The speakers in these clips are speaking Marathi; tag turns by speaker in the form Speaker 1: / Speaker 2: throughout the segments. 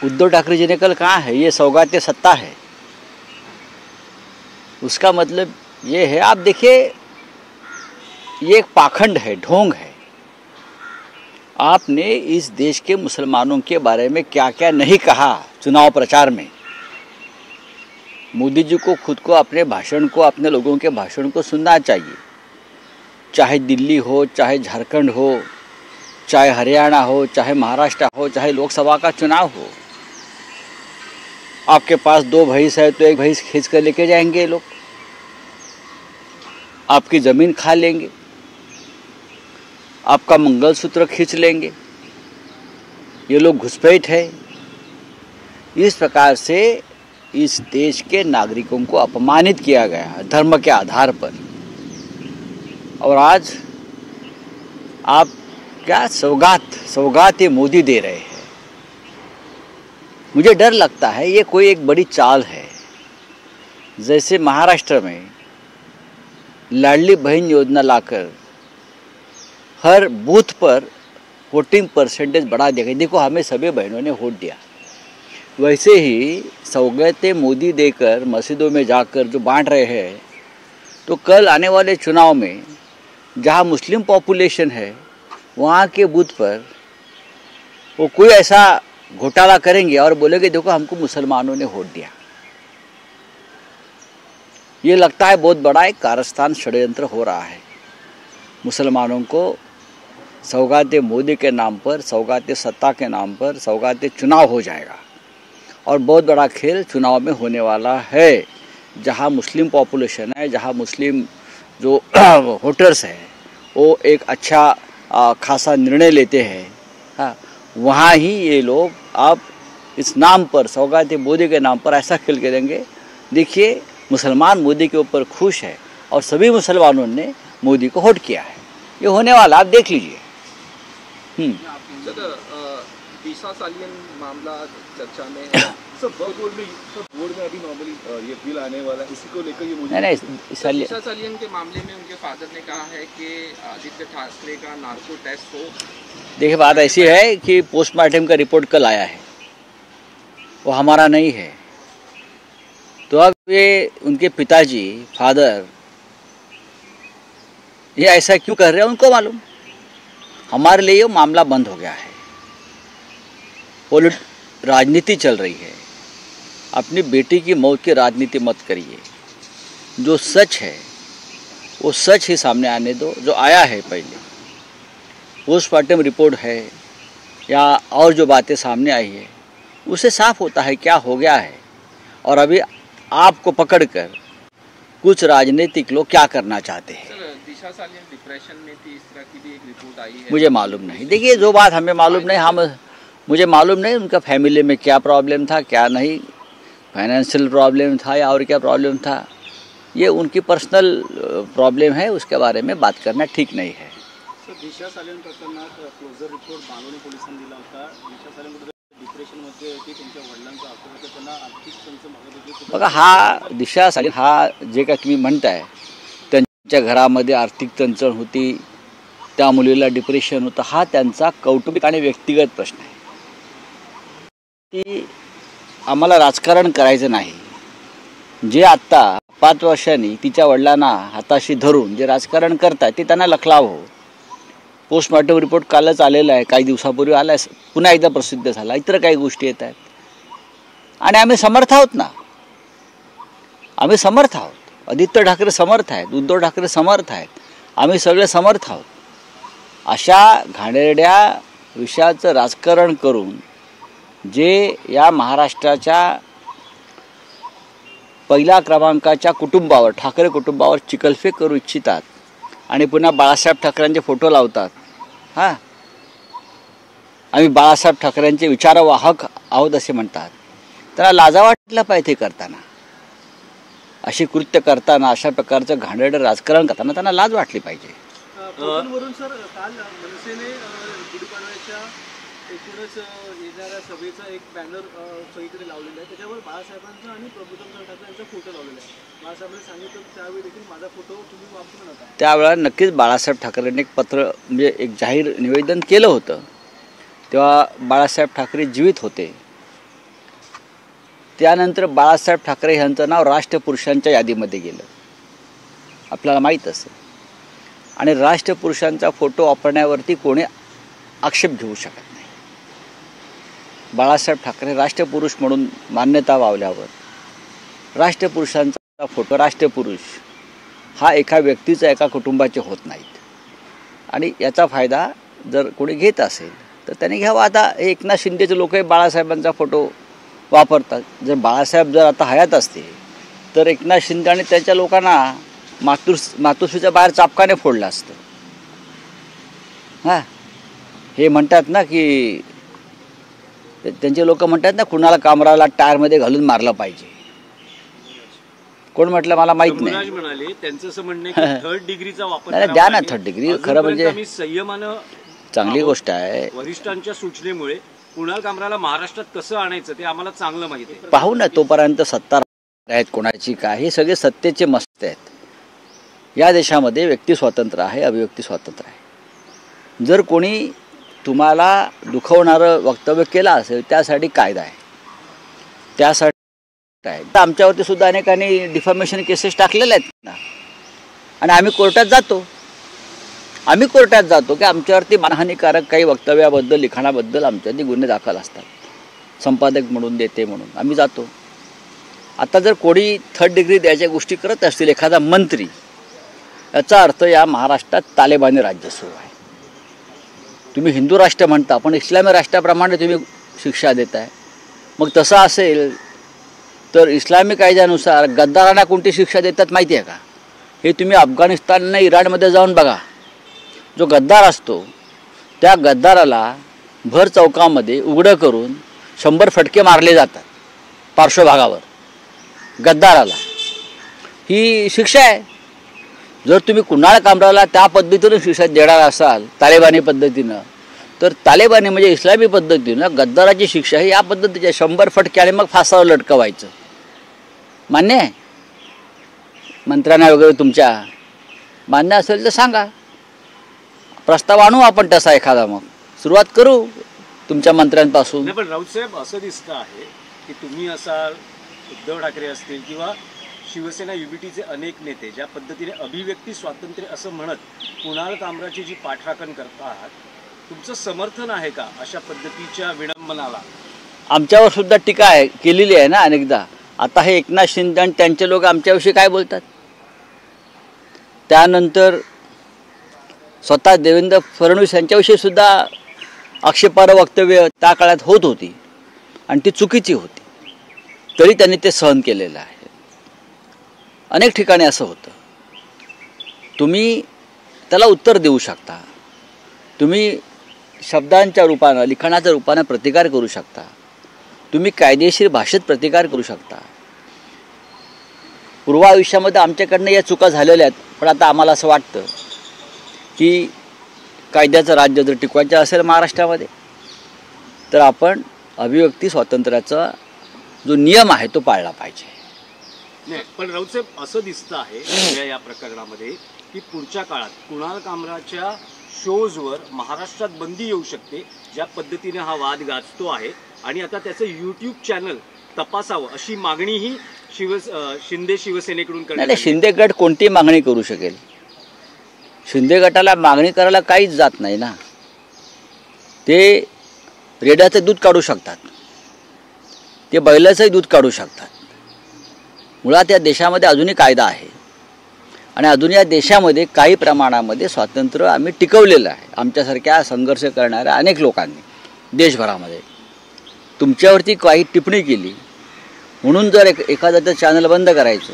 Speaker 1: उद्धव ठाकरे जी ने कल कहा है ये सौगात सत्ता है। उसका मतलब ये है, आप देखिए ये एक पाखंड है, ढोंग है। आपने इस देश के मुसलमानों के बारे में क्या क्या नहीं कहा चुनाव प्रचार में। मोदी जी को खुद को अपने भाषण को, अपने लोगों के भाषण को सुनना चाहिए। चाहे दिल्ली हो, चाहे झारखंड हो, चाहे हरियाणा हो, चाहे महाराष्ट्र हो, चाहे लोकसभा का चुनाव हो। आपके पास 2 भैंस है तो एक भैंस खींच कर लेके जाएंगे ये लोग, आपकी ज़मीन खा लेंगे, आपका मंगलसूत्र खींच लेंगे। ये लोग घुसपैठ है। इस प्रकार से इस देश के नागरिकों को अपमानित किया गया धर्म के आधार पर। और आज आप क्या सौगात ये मोदी दे रहे हैं। मुझे डर लगता है ये कोई एक बड़ी चाल है। जैसे महाराष्ट्र में लाडली बहन योजना लाकर हर बूथ पर वोटिंग परसेंटेज बढ़ा दिया। देखो हमें सभी बहनों ने वोट दिया। वैसे ही सौगातें मोदी देकर मस्जिदों में जाकर जो बांट रहे हैं, तो कल आने वाले चुनाव में जहां मुस्लिम पॉपुलेशन है वहां के बूथ पर वो कोई ऐसा घोटाला करेंगे और बोलेंगे देखो हमको मुसलमानों ने वोट दिया। ये लगता है बहुत बड़ा एक कारस्तान षड्यंत्र हो रहा है। मुसलमानों को सौगात मोदी के नाम पर, सौगात सत्ता के नाम पर, सौगात चुनाव हो जाएगा और बहुत बड़ा खेल चुनाव में होने वाला है। जहां मुस्लिम पॉपुलेशन है, जहां मुस्लिम जो वोटर्स हैं वो एक अच्छा खासा निर्णय लेते हैं, हाँ, वहाँ ही ये लोग आप इस नाम पर, सौगात मोदी के नाम पर ऐसा खेल के देंगे। देखिए मुसलमान मोदी के ऊपर खुश है और सभी मुसलमानों ने मोदी को वोट किया है। ये होने वाला आप देख लीजिए।
Speaker 2: दिशा सालियन मामला चर्चा में बोर्ड में अभी नॉर्मली ये बिल आने वाला है, इसी को लेकर ये मुझे दिशा सालियन के मामले में उनके फादर ने कहा है कि आदित्य ठाकरे का नार्को टेस्ट हो।
Speaker 1: देखिए बात ऐसी है कि पोस्टमार्टम का रिपोर्ट कल आया है, वो हमारा नहीं है। तो अब ये उनके पिताजी, फादर, ये ऐसा क्यों कर रहे हैं उनको मालूम। हमारे लिए ये मामला बंद हो गया है। राजनीति चल रही है। अपनी बेटी की मौत की राजनीति मत करिए। जो सच है वो सच ही सामने आने दो। जो आया है पहले पोस्टमार्टम रिपोर्ट है या और जो बातें सामने आई है उससे साफ होता है क्या हो गया है। और अभी आपको पकड़कर कुछ राजनीतिक लोग क्या करना चाहते हैं।
Speaker 2: दिशा सालियन डिप्रेशन में थी, इस तरह की भी एक रिपोर्ट आई है।
Speaker 1: मुझे मालूम नहीं। देखिए जो बात हमें मालूम नहीं, मुझे मालूम नहीं उनका फैमिली में क्या प्रॉब्लम था, क्या नहीं, फाइनेंशियल प्रॉब्लम था या और क्या प्रॉब्लम था, ये उनकी पर्सनल प्रॉब्लम है। उसके बारे में बात करना ठीक नहीं है।
Speaker 2: दिशा सालियन प्रकरणात क्लोजर रिपोर्ट बांगोली पोलिसांनी दिला होता। दिशा सालियन डिप्रेशनमध्ये होती, त्यांच्या वडिलांचा अपघात, त्यांना आर्थिक संच मागत होती।
Speaker 1: बघा हा दिशा सालियन हा जे काय तुम्ही म्हणताय त्यांच्या घरामध्ये आर्थिक चणचण होती, त्या मुलीला डिप्रेशन होतं, हा त्यांचा कौटुंबिक आणि व्यक्तिगत प्रश्न आहे। की आम्हाला राजकारण करायचं नाही। जे आत्ता 5 वर्षांनी तिच्या वडिलांना हाताशी धरून जे राजकारण करतात ते त्यांना लखलाव हो। पोस्टमार्टम रिपोर्ट कालच आलेला आहे, काही दिवसापूर्वी आला, पुन्हा एकदा प्रसिद्ध झाला, इतर काही गोष्टी येत आहेत आणि आम्ही समर्थ आहोत ना। आम्ही समर्थ आहोत। आदित्य ठाकरे समर्थ आहेत, उद्धव ठाकरे समर्थ आहेत, आम्ही सगळे समर्थ आहोत। अशा घाणेरड्या विषयाचं राजकारण करून जे या महाराष्ट्राच्या पहिल्या क्रमांकाच्या कुटुंबावर, ठाकरे कुटुंबावर चिखलफेक करू इच्छितात आणि पुन्हा बाळासाहेब ठाकरेंचे फोटो लावतात, हां, आम्ही बाळासाहेब ठाकरेंचे विचारवाहक आहोत असे म्हणतात, त्यांना लाजा वाटलं पाहिजे करताना। अशी कृत्य करताना, अशा प्रकारचं घाणेरडं राजकारण करताना त्यांना लाज वाटली पाहिजे।
Speaker 2: वरून सर काल मनसेने गुढीपाडव्याच्या एकूणच येणाऱ्या सभेचा एक बॅनर सगळीकडे लावलेला आहे, त्याच्यावर बाळासाहेबांचा आणि प्रभुदेव ठाकरे यांचा फोटो लावलेला आहे। बाळासाहेबांनी सांगितलं त्यावेळी देखील माझा फोटो तुम्ही वापरू नका।
Speaker 1: त्यावेळेला नक्कीच बाळासाहेब ठाकरेंनी एक पत्र म्हणजे एक जाहीर निवेदन केलं होतं। तेव्हा बाळासाहेब ठाकरे जीवित होते त्यानंतर बाळासाहेब ठाकरे यांचं नाव राष्ट्रपुरुषांच्या यादीमध्ये गेलं, आपल्याला माहीत असेल. आणि राष्ट्रपुरुषांचा फोटो वापरण्यावरती कोणी आक्षेप घेऊ शकत नाही. बाळासाहेब ठाकरे राष्ट्रपुरुष म्हणून मान्यता पावल्यावर राष्ट्रपुरुषांचा फोटो, राष्ट्रपुरुष हा एका व्यक्तीचा, एका कुटुंबाचे होत नाहीत. आणि याचा फायदा जर कोणी घेत असेल तर त्याने घ्यावा. आता एकनाथ शिंदेचे लोकही बाळासाहेबांचा फोटो वापरतात. जर बाळासाहेब जर आता हयात असते तर एकनाथ शिंदे आणि त्याच्या लोकांना मातोश्रीच्या बाहेर चापकाने फोडलं असतं. हां, हे म्हणतात ना की त्यांचे लोक म्हणतात ना, कुणाला कामराला टायरमध्ये घालून मारलं पाहिजे. कोण म्हटलं मला माहित नाही.
Speaker 2: म्हणाले त्यांचं असं म्हणणं आहे की थर्ड डिग्रीचा वापर
Speaker 1: द्या ना. थर्ड डिग्री खरं म्हणजे
Speaker 2: संयमानं
Speaker 1: चांगली गोष्ट आहे.
Speaker 2: वरिष्ठांच्या सूचनेमुळे कुणाल कामराला महाराष्ट्रात कसं आणायचं ते आम्हाला चांगलं माहिती आहे.
Speaker 1: पाहू ना, तोपर्यंत सत्ता आहेत कोणाची काय, हे सगळे सत्तेचे मस्त आहेत. या देशामध्ये व्यक्ती स्वातंत्र्य आहे, अभिव्यक्ती स्वातंत्र्य आहे. जर कोणी तुम्हाला दुखवणारं वक्तव्य केलं असेल त्यासाठी कायदा आहे, त्यासाठी काय. आमच्यावरती सुद्धा अनेकांनी डिफॉर्मेशन केसेस टाकलेल्या आहेत ना, आणि आम्ही कोर्टात जातो की आमच्यावरती मानहानिकारक काही वक्तव्याबद्दल, लिखाणाबद्दल आमच्यावरती गुन्हे दाखल असतात. संपादक म्हणून, देते म्हणून आम्ही जातो. आता जर कोणी थर्ड डिग्री द्यायच्या गोष्टी करत असतील, एखादा मंत्री, याचा अर्थ या महाराष्ट्रात तालिबानी राज्य सुरू आहे. तुम्ही हिंदू राष्ट्र म्हणता पण इस्लामी राष्ट्राप्रमाणे तुम्ही शिक्षा देताय. मग तसं असेल तर इस्लामी कायद्यानुसार गद्दारांना कोणती शिक्षा देतात माहिती आहे का? हे तुम्ही अफगाणिस्तान आणि इराणमध्ये जाऊन बघा. जो गद्दार असतो त्या गद्दाराला भर चौकामध्ये उघडं करून 100 फटके मारले जातात पार्श्वभागावर. गद्दाराला ही शिक्षा आहे. जर तुम्ही कुणाल कामराला त्या पद्धतीनं शिक्षा देणार असाल तालिबानी पद्धतीनं, तर तालिबानी म्हणजे इस्लामी पद्धतीनं गद्दाराची शिक्षा ही या पद्धतीची 100 फटके आणि मग फासावर लटकवायचं. मान्य आहे? मंत्र्यांना वगैरे तुमच्या मान्य असेल तर सांगा, प्रस्ताव आणू आपण तसा एखादा, मग सुरुवात करू तुमच्या मंत्र्यांपासून.
Speaker 2: पण राऊत साहेब, असं दिसतं आहे की तुम्ही असाल, उद्धव ठाकरे असतील किंवा शिवसेना युबीटीचे अनेक नेते ज्या पद्धतीने अभिव्यक्ती स्वातंत्र्य असं म्हणत कुणाल कामराची जी पाठराखण करतात, तुमचं समर्थन आहे का अशा पद्धतीच्या विडंबनाला?
Speaker 1: आमच्यावर सुद्धा टीका केलेली आहे ना अनेकदा. आता हे एकनाथ शिंदे आणि त्यांचे लोक आमच्याविषयी काय बोलतात, त्यानंतर स्वतः देवेंद्र फडणवीस यांच्याविषयी सुद्धा आक्षेपार्ह वक्तव्य त्या काळात होत होती आणि ती चुकीची होती, तरी त्यांनी ते सहन केलेलं आहे. अनेक ठिकाणी असं होतं. तुम्ही त्याला उत्तर देऊ शकता, तुम्ही शब्दांच्या रूपानं, लिखाणाच्या रूपानं प्रतिकार करू शकता, तुम्ही कायदेशीर भाषेत प्रतिकार करू शकता. पूर्व आयुष्यामध्ये आमच्याकडनं या चुका झालेल्या आहेत, पण आता आम्हाला असं वाटतं की कायद्याचं राज्य जर टिकवायचं असेल महाराष्ट्रामध्ये तर आपण अभिव्यक्ती स्वातंत्र्याचा जो नियम आहे तो पाळला पाहिजे.
Speaker 2: नाही, पण राऊत साहेब, असं दिसतं आहे या प्रकरणामध्ये की पुढच्या काळात कुणाल कामराच्या शोजवर महाराष्ट्रात बंदी येऊ शकते, ज्या पद्धतीने हा वाद गाजतो आहे. आणि आता त्याचं यूट्यूब चॅनल तपासावं अशी मागणीही शिंदे शिवसेनेकडून करण्यात आली.
Speaker 1: शिंदे गट कोणती मागणी करू शकेल? शिंदे गटाला मागणी करायला काहीच जात नाही ना. ते रेड्याचं दूध काढू शकतात, ते बैलाचंही दूध काढू शकतात. मुळात या देशामध्ये अजूनही कायदा आहे आणि अजून या देशामध्ये काही प्रमाणामध्ये स्वातंत्र्य आम्ही टिकवलेलं आहे. आमच्यासारख्या संघर्ष करणाऱ्या अनेक लोकांनी देशभरामध्ये. तुमच्यावरती काही टिप्पणी केली म्हणून जर एखाद्याचं चॅनल बंद करायचं,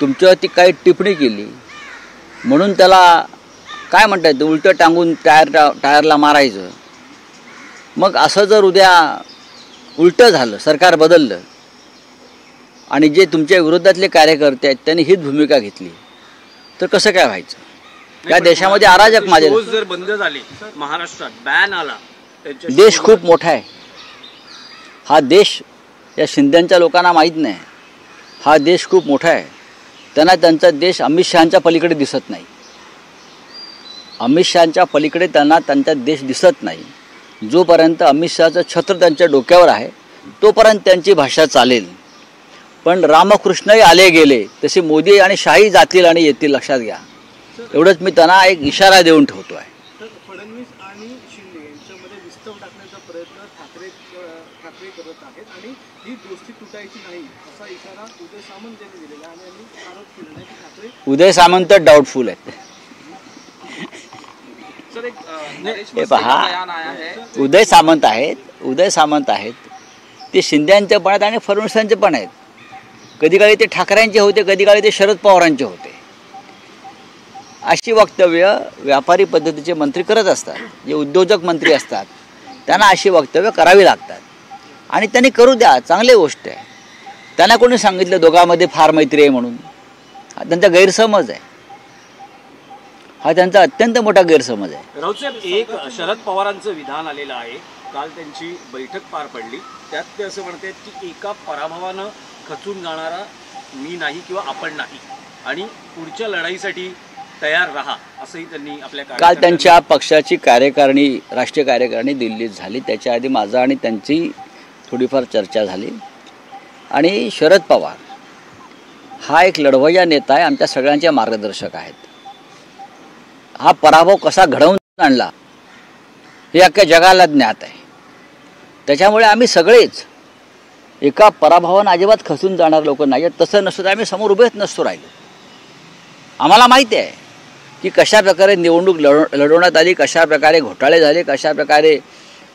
Speaker 1: तुमच्यावरती काही टिप्पणी केली म्हणून त्याला काय म्हणता येतं, उलटं टांगून टायरला मारायचं. मग असं जर उद्या उलटं झालं, सरकार बदललं आणि जे तुमच्या विरोधातले कार्यकर्ते आहेत त्यांनी हीच भूमिका घेतली तर कसं काय व्हायचं? या देशामध्ये अराजक माझे
Speaker 2: जर बंद झाले, महाराष्ट्रात बॅन आला,
Speaker 1: देश खूप मोठा आहे. हा देश या शिंद्यांच्या लोकांना माहीत नाही. हा देश खूप मोठा आहे. त्यांना त्यांचा देश अमित शहांच्या पलीकडे दिसत नाही. अमित शहांच्या पलीकडे त्यांना त्यांचा देश दिसत नाही. जोपर्यंत अमित शहाचं छत्र त्यांच्या डोक्यावर आहे तोपर्यंत त्यांची भाषा चालेल. पण रामकृष्णही आले गेले तसे मोदी आणि शाही जातील आणि येतील, लक्षात घ्या. एवढंच मी त्यांना एक इशारा देऊन ठेवतो आहे.
Speaker 2: तर फडणवीस आणि शिंदे यांच्यामध्ये विस्तव टाकण्याचा प्रयत्न ठाकरे करत आहेत आणि ही दोस्ती तुटायची नाही असा इशारा उदय सामंत यांनी दिलेला आणि यांनी आरोप केलेला आहे की ठाकरे
Speaker 1: उदय सामंत डाऊटफुल आहेत. हे पहा, उदय सामंत आहेत ते शिंद्यांचे पण आहेत आणि फडणवीसांचे पण आहेत. कधी काळी ते ठाकरेंचे होते, कधी काळी ते शरद पवारांचे होते. अशी वक्तव्य व्यापारी पद्धतीचे मंत्री करत असतात. जे उद्योजक मंत्री असतात त्यांना अशी वक्तव्य करावी लागतात आणि त्यांनी करू द्या, चांगली गोष्ट आहे. त्यांना कोणी सांगितलं दोघांमध्ये फार मैत्री आहे म्हणून? हा त्यांचा गैरसमज आहे, हा त्यांचा अत्यंत मोठा गैरसमज आहे.
Speaker 3: राऊत साहेब, एक शरद पवारांचं विधान आलेलं आहे. काल त्यांची बैठक पार पडली, त्यात ते असं म्हणतात की एका पराभवानं खचून जाणारा मी नाही किंवा आपण नाही आणि पुढच्या लढाईसाठी तयार राहा, असंही त्यांनी आपल्या
Speaker 1: काल त्यांच्या पक्षाची कार्यकारिणी, राष्ट्रीय कार्यकारिणी दिल्लीत झाली. त्याच्या आधी माझा आणि त्यांची थोडीफार चर्चा झाली. आणि शरद पवार हा एक लढवय्या नेता आहे, आमच्या सगळ्यांचे मार्गदर्शक आहेत. हा पराभव कसा घडवून आणला हे अख्ख्या जगाला ज्ञात आहे. त्याच्यामुळे आम्ही सगळेच एका पराभवानं अजिबात खचून जाणार लोक नाही आहेत. तसं नसतं तर आम्ही समोर उभेच नसतो राहिलो. आम्हाला माहिती आहे की कशा प्रकारे निवडणूक लढवण्यात आली, कशा प्रकारे घोटाळे झाले, कशा प्रकारे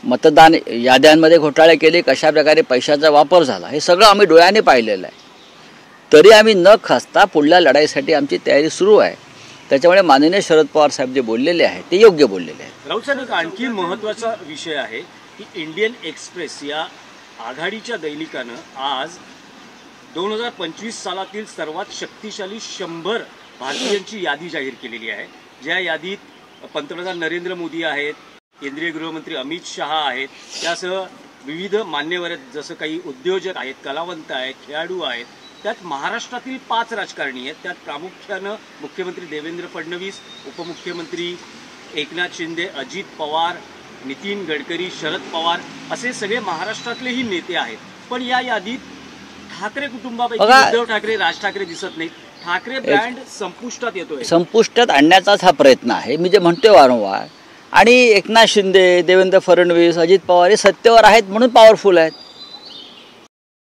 Speaker 1: मतदान याद्यांमध्ये घोटाळे केले, कशा प्रकारे पैशाचा वापर झाला, हे सगळं आम्ही डोळ्याने पाहिलेलं आहे. तरी आम्ही न खचता पुढल्या लढाईसाठी आमची तयारी सुरू आहे. त्याच्यामुळे माननीय शरद पवार साहेब जे बोललेले आहेत ते योग्य बोललेले आहेत.
Speaker 3: राऊत साहेब, एक आणखी महत्त्वाचा विषय आहे की इंडियन एक्सप्रेस या आघाडीच्या दैनिकानं आज 2025 सालातील सर्वात शक्तिशाली 100 भारतीयांची यादी जाहीर केलेली आहे. ज्या यादीत पंतप्रधान नरेंद्र मोदी आहेत, केंद्रीय गृहमंत्री अमित शहा आहेत, त्यासह विविध मान्यवर आहेत, जसं काही उद्योजक आहेत, कलावंत आहेत, खेळाडू आहेत. त्यात महाराष्ट्रातील 5 राजकारणी आहेत. त्यात प्रामुख्यानं मुख्यमंत्री देवेंद्र फडणवीस, उपमुख्यमंत्री एकनाथ शिंदे, अजित पवार, नितीन गडकरी, शरद पवार असे सगळे महाराष्ट्रातलेही नेते आहेत. पण या यादीत ठाकरे कुटुंबापैकी उद्धव ठाकरे, राज ठाकरे दिसत नाहीत. ठाकरे ब्रँड संपुष्टात येतोय.
Speaker 1: संपुष्टात आणण्याचाच हा प्रयत्न आहे, मी जे म्हणतोय वारंवार. आणि एकनाथ शिंदे, देवेंद्र फडणवीस, अजित पवार हे सत्तेवर आहेत म्हणून पॉवरफुल आहेत.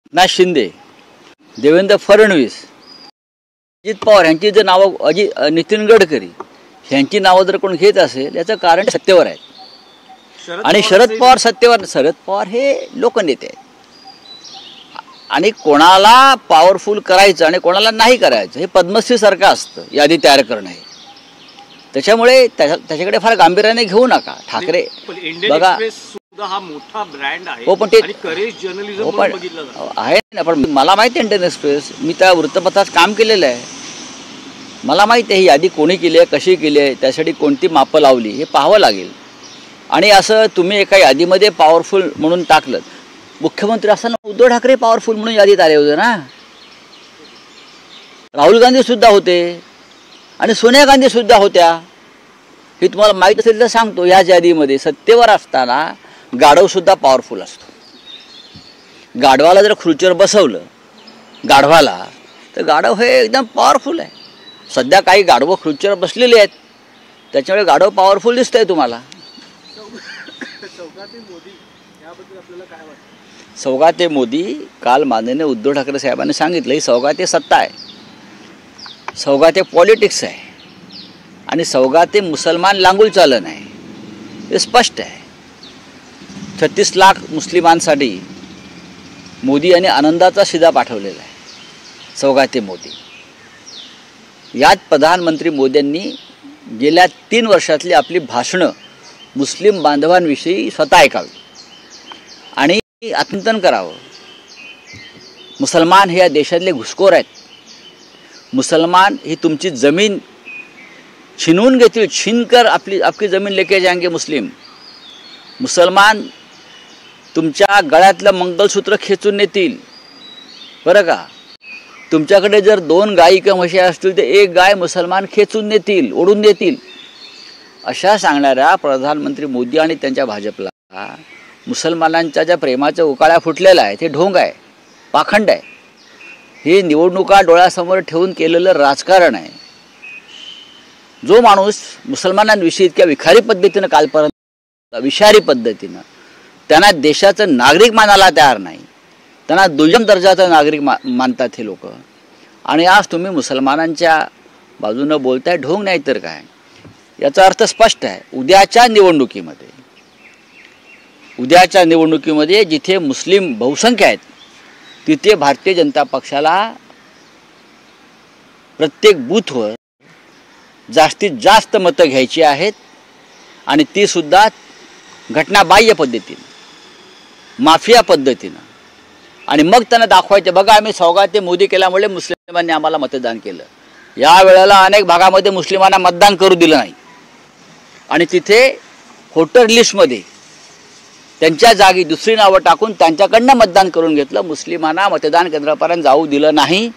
Speaker 1: एकनाथ शिंदे, देवेंद्र फडणवीस, अजित पवार यांची जर नावं, नितीन गडकरी यांची नावं जर कोण घेत असेल याचं कारण सत्तेवर आहेत. आणि शरद पवार हे लोकनेते आहेत. आणि कोणाला पॉवरफुल करायचं आणि कोणाला नाही करायचं हे पद्मश्री सारखं असतं यादी तयार करणं हे. त्याच्यामुळे त्याच्याकडे फार गांभीर्याने घेऊ नका. ठाकरे बघा
Speaker 3: हा मोठा ब्रँड आहे.
Speaker 1: हो, पण ते
Speaker 3: करेज जर्नलिझम बघितलं
Speaker 1: आहे ना. पण मला माहिती आहे इंडियन एक्सप्रेस, मी त्या वृत्तपत्रात काम केलेलं आहे. मला माहिती आहे ही यादी कोणी केली आहे, कशी केली आहे, त्यासाठी कोणती मापं लावली हे पाहावं लागेल. आणि असं तुम्ही एका यादीमध्ये पॉवरफुल म्हणून टाकलं, मुख्यमंत्री असताना उद्धव ठाकरे पॉवरफुल म्हणून यादीत आले होते ना. राहुल गांधी सुद्धा होते आणि सोनिया गांधी सुद्धा होत्या. हे तुम्हाला माहीत असेल तर सांगतो. ह्याच यादीमध्ये सत्तेवर असताना गाढव सुद्धा पॉवरफुल असतो. गाढवाला जर खुर्चीवर बसवलं गाढवाला, तर गाढव हे एकदम पॉवरफुल आहे. सध्या काही गाढवं खुर्चीवर बसलेली आहेत, त्याच्यामुळे गाढव पॉवरफुल दिसतंय तुम्हाला. सौगाते मोदी काल माननीय उद्धव ठाकरे साहेबांनी सांगितलं ही सौगाते सत्ता आहे, सौगाते पॉलिटिक्स आहे आणि सौगाते मुसलमान लांगुल चालन आहे. हे स्पष्ट आहे. 36 लाख मुस्लिमांसाठी मोदी यांनी आनंदाचा शिदा पाठवलेला आहे. सौगाते मोदी याच प्रधानमंत्री मोदींनी गेल्या 3 वर्षातली आपली भाषणं मुस्लिम बांधवांविषयी स्वतः ऐकावी आणि आत्मचिंतन करावं. मुसलमान हे या देशातले घुसखोर आहेत. मुसलमान ही तुमची जमीन छिनवून घेतील. छीनकर आपकी जमीन लेके जाएंगे मुस्लिम. मुसलमान तुमच्या गळ्यातलं मंगलसूत्र खेचून नेतील बरं का. तुमच्याकडे जर 2 गायी किंवा म्हशी असतील तर 1 गाय मुसलमान खेचून नेतील, ओढून देतील. अशा सांगणाऱ्या प्रधानमंत्री मोदी आणि त्यांच्या भाजपला मुसलमानांच्या ज्या प्रेमाच्या उकाळ्या फुटलेला आहे ते ढोंग आहे, पाखंड आहे. ही निवडणुका डोळ्यासमोर ठेवून केलेलं राजकारण आहे. जो माणूस मुसलमानांविषयी इतक्या विखारी पद्धतीनं कालपर्यंत विषारी पद्धतीनं त्यांना देशाचं नागरिक मानायला तयार नाही, त्यांना दुय्यम दर्जाचा नागरिक मानतात हे लोक. आणि आज तुम्ही मुसलमानांच्या बाजूनं बोलताय, ढोंग नाही तर काय. याचा अर्थ स्पष्ट आहे. उद्याच्या निवडणुकीमध्ये जिथे मुस्लिम बहुसंख्या आहेत तिथे भारतीय जनता पक्षाला प्रत्येक बूथवर जास्तीत जास्त मतं घ्यायची आहेत आणि ती सुद्धा घटनाबाह्य पद्धतीनं, माफिया पद्धतीनं. आणि मग त्यांना दाखवायचे, बघा आम्ही सौगाते मोदी केल्यामुळे मुस्लिमांनी आम्हाला मतदान केलं. या वेळेला अनेक भागामध्ये मुस्लिमांना मतदान करू दिलं नाही आणि तिथे व्होटर लिस्टमध्ये त्यांच्या जागी दुसरी नावं टाकून त्यांच्याकडनं मतदान करून घेतलं. मुस्लिमांना मतदान केंद्रापर्यंत जाऊ दिलं नाही.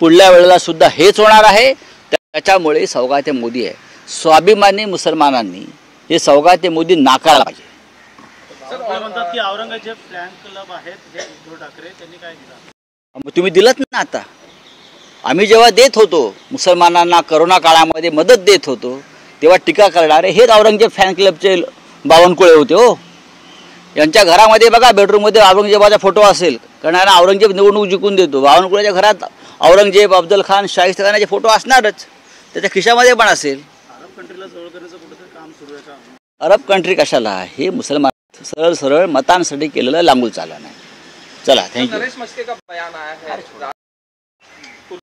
Speaker 1: पुढल्या वेळेला सुद्धा हेच होणार आहे. त्याच्यामुळे सौगाते मोदी आहे. स्वाभिमानी मुसलमानांनी हे सौगाते मोदी नाकारायला पाहिजे.
Speaker 2: म्हणतात की औरंगजेब फॅन क्लब आहेत हे उद्धव ठाकरे त्यांनी काय दिलं?
Speaker 1: तुम्ही दिलत ना. आता आम्ही जेव्हा देत होतो मुसलमानांना करोना काळामध्ये मदत देत होतो तेव्हा टीका करणारे हेच औरंगजेब फॅन क्लबचे बावनकुळे होते. हो, यांच्या घरामध्ये बघा बेडरूममध्ये औरंगजेबाचा फोटो असेल, कारण औरंगजेब निवडणूक जिंकून देतो. बावनकुळेच्या घरात औरंगजेब, अफजल खान, शाहिस्ता खानाचे फोटो असणारच, त्याच्या खिशामध्ये पण असेल.
Speaker 2: अरब कंट्रीला जवळ करायचं कुठेतरी काम सुरू आहे का?
Speaker 1: अरब कंट्री कशाला? हे मुसलमान सरळ सरळ मतांसाठी केलेलं लांबूल चालन आहे. चला, थँक्यू.